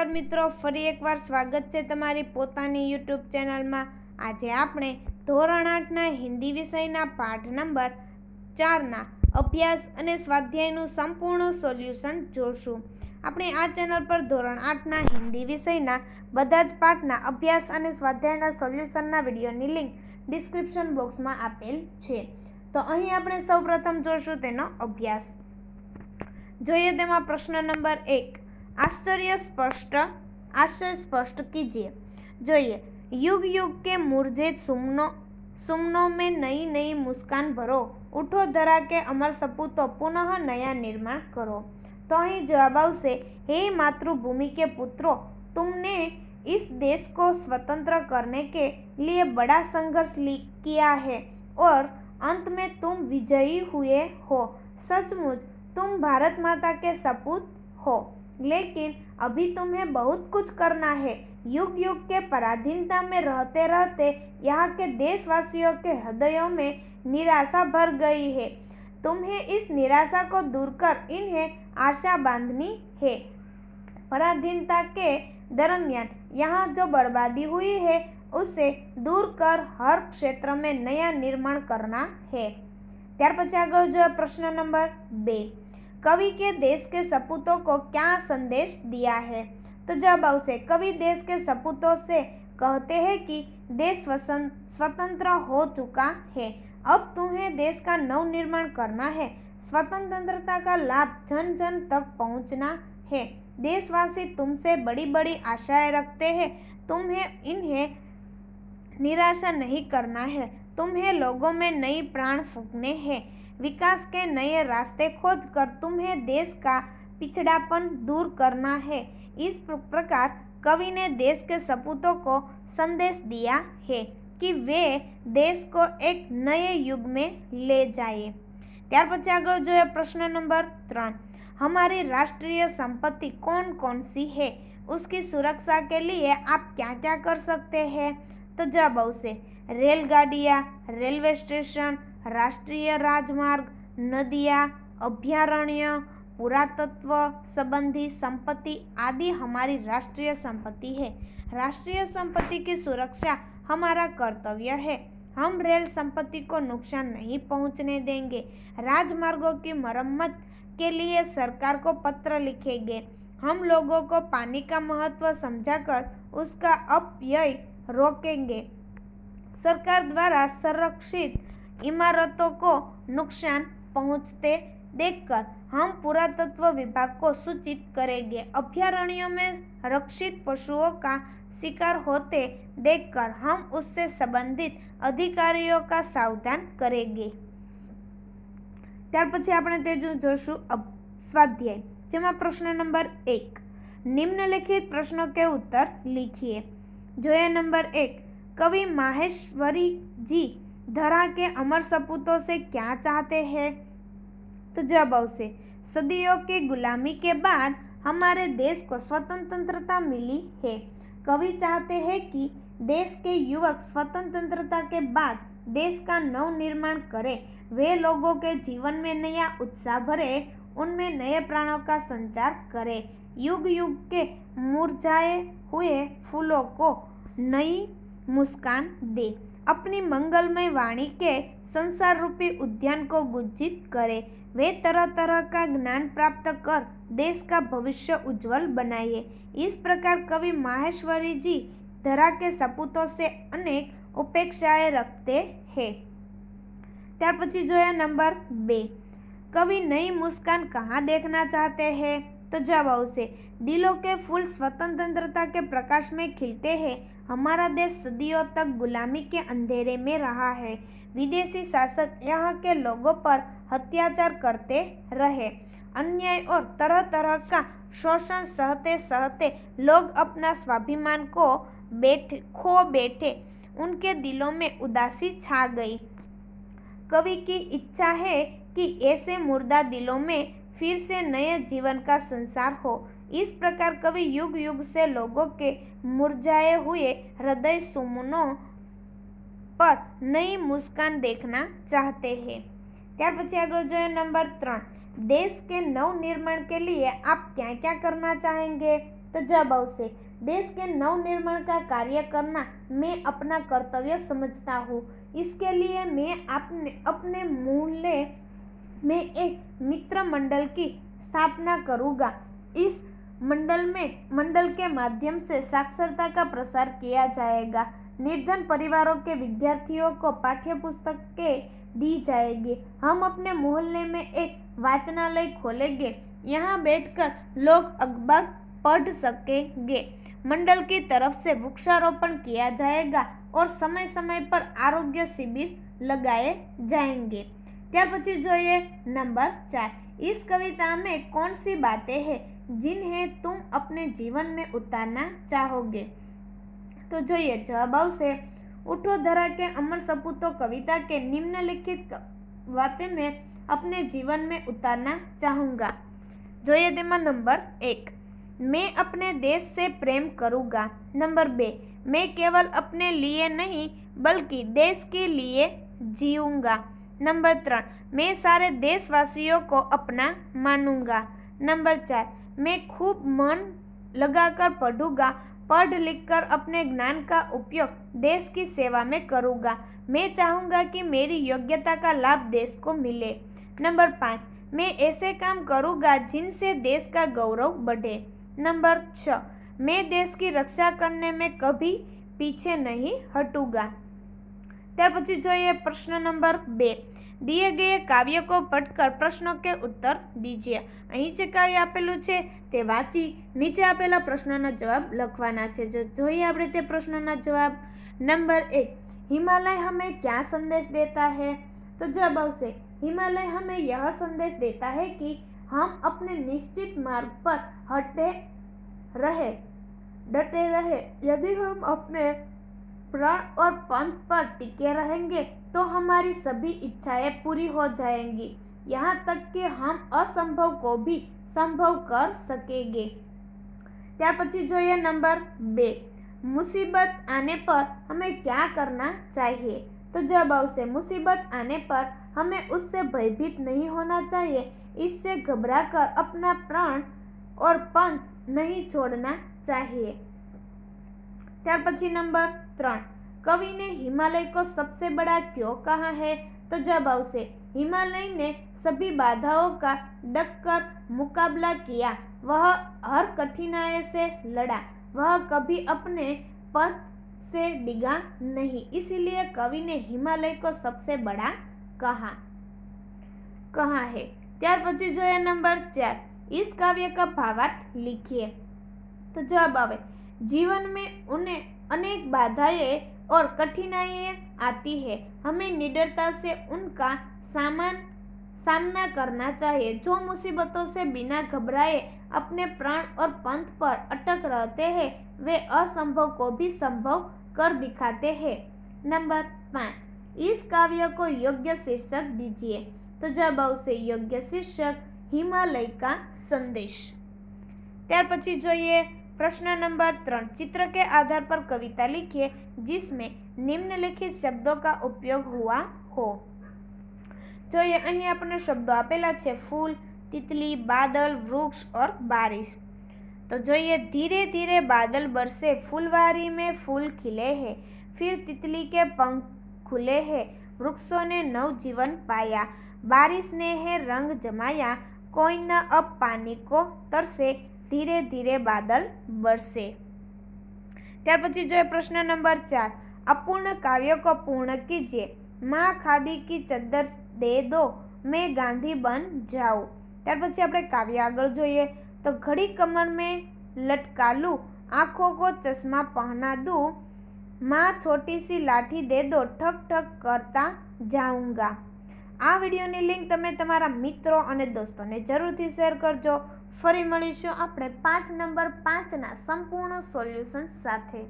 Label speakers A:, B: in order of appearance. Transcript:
A: नमस्कार मित्रों, फरी एक बार स्वागत है तमारी पोतानी यूट्यूब चेनल में। आज आपणे धोरण 8 ना हिंदी विषयना पाठ नंबर 4 ना अभ्यास अने स्वाध्यायનું संपूर्ण सोल्यूशन जोशुं। આપણે આ ચેનલ પર ધોરણ 8 ના હિન્દી વિષયના બધા જ પાઠના અભ્યાસ અને સ્વાધ્યાયના સોલ્યુશનના વિડીયોની લિંક ડિસ્ક્રિપ્શન બોક્સમાં આપેલ છે। તો અહીં આપણે સૌપ્રથમ જોશું તેનો અભ્યાસ। જોઈએ તેમાં પ્રશ્ન નંબર 1, आश्चर्य स्पष्ट कीजिए। જોઈએ, युग युग के मुरझे सुमनों में नई नई मुस्कान भरो, उठो धरा के अमर सपूतों पुनः नया निर्माण करो। तो અહીં જવાબ આવશે, हे मातृभूमि के पुत्रों, तुमने इस देश को स्वतंत्र करने के लिए बड़ा संघर्ष किया है और अंत में तुम विजयी हुए हो। सचमुच तुम भारत माता के सपूत हो, लेकिन अभी तुम्हें बहुत कुछ करना है। युग युग के पराधीनता में रहते रहते यहाँ के देशवासियों के हृदयों में निराशा भर गई है। तुम्हें इस निराशा को दूर कर इन्हें आशा बांधनी है। पराधीनता के दरमियान यहाँ जो बर्बादी हुई है उसे दूर कर हर क्षेत्र में नया निर्माण करना है। त्यार पछी आगळ जो प्रश्न नंबर 2, कवि के देश के सपूतों को क्या संदेश दिया है। तो जवाब आवશે, कवि देश के सपूतों से कहते हैं कि देश स्वतंत्र हो चुका है, अब तुम्हें देश का नव निर्माण करना है। स्वतंत्रता का लाभ जन जन तक पहुंचना है। देशवासी तुमसे बड़ी बड़ी आशाएं रखते हैं, तुम्हें इन्हें निराशा नहीं करना है। तुम्हें लोगों में नई प्राण फूंकने हैं। विकास के नए रास्ते खोज कर तुम्हें देश का पिछड़ापन दूर करना है। इस प्रकार कवि ने देश के सपूतों को संदेश दिया है कि वे देश को एक नए युग में ले जाए। त्यार पछी आगळ जोईए प्रश्न नंबर 3, हमारी राष्ट्रीय संपत्ति कौन कौन सी है, उसकी सुरक्षा के लिए आप क्या क्या कर सकते हैं। तो जवाब आवશે, रेलगाड़ियाँ, रेलवे स्टेशन, राष्ट्रीय राजमार्ग, नदियाँ, अभयारण्य, पुरातत्व संबंधी संपत्ति आदि हमारी राष्ट्रीय संपत्ति है। राष्ट्रीय संपत्ति की सुरक्षा हमारा कर्तव्य है। हम रेल संपत्ति को नुकसान नहीं पहुंचने देंगे। राजमार्गों की मरम्मत के लिए सरकार को पत्र लिखेंगे। हम लोगों को पानी का महत्व समझाकर उसका अपव्यय रोकेंगे। सरकार द्वारा संरक्षित इमारतों को नुकसान पहुंचते देखकर हम पुरातत्व विभाग को सूचित करेंगे। अभयारण्यों में रक्षित पशुओं का शिकार होते देखकर हम उससे संबंधित अधिकारियों का सावधान करेंगे। त्यार पछी आपणे तेजू जोशुं स्वाध्याय, जेमां प्रश्न नंबर 1, निम्नलिखित प्रश्नों के उत्तर लिखिए। जोए नंबर 1, कवि माहेश्वरी जी धरा के अमर सपूतों से क्या चाहते हैं। तो जवाब आवશે, सदियों की गुलामी के बाद हमारे देश को स्वतंत्रता मिली है। कवि चाहते हैं कि देश के युवक स्वतंत्रता के बाद देश का नव निर्माण करें। वे लोगों के जीवन में नया उत्साह भरे, उनमें नए प्राणों का संचार करें। युग युग के मुरझाए हुए फूलों को नई मुस्कान दे। अपनी मंगलमय वाणी के संसार रूपी उद्यान को गुंजित करे। वे तरह तरह का ज्ञान प्राप्त कर देश का भविष्य उज्जवल बनाए। इस प्रकार कवि माहेश्वरी जी धरा के सपूतों से अनेक अपेक्षाएं रखते हैं। त्यार पछी जोया नंबर 2, कवि नई मुस्कान कहाँ देखना चाहते हैं। तो जवाब आवશે, दिलों के फूल स्वतंत्रता के प्रकाश में खिलते हैं। हमारा देश सदियों तक गुलामी के अंधेरे में रहा है। विदेशी शासक यहाँ के लोगों पर अत्याचार करते रहे। अन्याय और तरह तरह का शोषण सहते सहते लोग अपना स्वाभिमान को खो बैठे। उनके दिलों में उदासी छा गई। कवि की इच्छा है कि ऐसे मुर्दा दिलों में फिर से नए जीवन का संसार हो। इस प्रकार कवि युग युग से लोगों के मुरझाए हुए हृदय सुमनों पर नई मुस्कान देखना चाहते हैं। त्यार पछी आगळ जोईए नंबर 3, देश के नव निर्माण के लिए आप क्या क्या करना चाहेंगे। तो जवाब आवशे देश के नवनिर्माण का कार्य करना मैं अपना कर्तव्य समझता हूँ। इसके लिए मैं अपने मूल्य में एक मित्र मंडल की स्थापना करूँगा। इस मंडल के माध्यम से साक्षरता का प्रसार किया जाएगा। निर्धन परिवारों के विद्यार्थियों को पाठ्य पुस्तकें दी जाएगी। हम अपने मोहल्ले में एक वाचनालय खोलेंगे। यहाँ बैठकर लोग अखबार पढ़ सकेंगे। मंडल की तरफ से वृक्षारोपण किया जाएगा और समय समय पर आरोग्य शिविर लगाए जाएंगे। त्यार पछी जोईए नंबर 4। इस कविता में कौन सी बातें हैं जिन्हें तुम अपने जीवन में उतारना चाहोगे? तो जोईए जवाब आवशे उठो धरा के अमर सपूतो कविता के निम्नलिखित बातें मैं अपने जीवन में उतारना चाहूँगा। जोईए तेमां नंबर 1, मैं अपने देश से प्रेम करूँगा। नंबर 2, मैं केवल अपने लिए नहीं बल्कि देश के लिए जीऊँगा। नंबर 3, मैं सारे देशवासियों को अपना मानूंगा। नंबर 4, मैं खूब मन लगाकर पढ़ूंगा। पढ़ लिख कर अपने ज्ञान का उपयोग देश की सेवा में करूँगा। मैं चाहूँगा कि मेरी योग्यता का लाभ देश को मिले। नंबर 5, मैं ऐसे काम करूँगा जिनसे देश का गौरव बढ़े। नंबर 6, मैं देश की रक्षा करने में कभी पीछे नहीं हटूंगा। त्यार पछी जोईए प्रश्न नंबर 2, दिए गए काव्य को पढ़कर प्रश्नों के उत्तर दीजिए। અહીં જે કાવ્ય આપેલું છે તે વાંચી નીચે આપેલા પ્રશ્નોના જવાબ લખવાના છે। જો જોઈએ આપણે તે પ્રશ્નોના જવાબ। નંબર 1, हिमालय हमें क्या संदेश देता है? तो जवाब आवशे हिमालय हमें यह संदेश देता है कि हम अपने निश्चित मार्ग पर डटे रहे। यदि हम अपने प्राण और पंथ पर टिके रहेंगे तो हमारी सभी इच्छाएं पूरी हो जाएंगी, यहाँ तक कि हम असंभव को भी संभव कर सकेंगे। त्यार पछी जोईए नंबर 2, मुसीबत आने पर हमें क्या करना चाहिए? तो जवाब आवशे मुसीबत आने पर हमें उससे भयभीत नहीं होना चाहिए। इससे घबराकर अपना प्राण और पंथ नहीं छोड़ना चाहिए। त्यार पछी नंबर 3, कवि ने हिमालय को सबसे बड़ा क्यों कहा है? तो जवाब आवशे हिमालय ने सभी बाधाओं का डटकर मुकाबला किया। वह हर कठिनाई से लड़ा। वह कभी अपने पथ से डिगा नहीं। इसीलिए कवि ने हिमालय को सबसे बड़ा कहा है। त्यार पछी जोईए नंबर 4, इस काव्य का भावार्थ लिखिए। तो जवाब आवे जीवन में उन्हें अनेक बाधाएं और कठिनाइयाँ आती है। हमें निडरता से उनका सामना करना चाहिए। जो मुसीबतों से बिना घबराए अपने प्राण और पंथ पर अटक रहते हैं वे असंभव को भी संभव कर दिखाते हैं। नंबर 5, इस काव्य को योग्य शीर्षक दीजिए। तो जवाब आवशे योग्य शीर्षक हिमालय का संदेश। त्यार पछी जोईए प्रश्न नंबर 3, चित्र के आधार पर कविता लिखिए जिसमें निम्नलिखित शब्दों का उपयोग हुआ हो। जोईए અહીં આપણને શબ્દો આપેલા છે फूल, तितली, बादल, वृक्ष और बारिश। तो जोईए धीरे धीरे बादल बरसे, फुलवारी में फूल खिले हैं, फिर तितली के पंख खुले हैं, वृक्षों ने नव जीवन पाया, बारिश ने है रंग जमाया, कोई न अब पानी को तरसे, धीरे धीरे बादल बरसे। त्यार पछी जो प्रश्न नंबर 4, अपूर्ण काव्य को पूर्ण कीजिए। माँ खादी की चद्दर दे दो, मैं गांधी बन जाऊँ। त्यार पछी आपणे काव्य आगळ जोईए। तो घड़ी कमर में लटका लूँ, आँखों को चश्मा पहना दूँ, माँ छोटी सी लाठी दे दो, ठक ठक करता जाऊँगा। आ विडियोनी लिंक तमे तमारा मित्रों अने दोस्तोने जरूरथी शेर करजो। फरी मळीशुं आपणे पाठ नंबर 5 ना संपूर्ण सोल्यूशन साथे।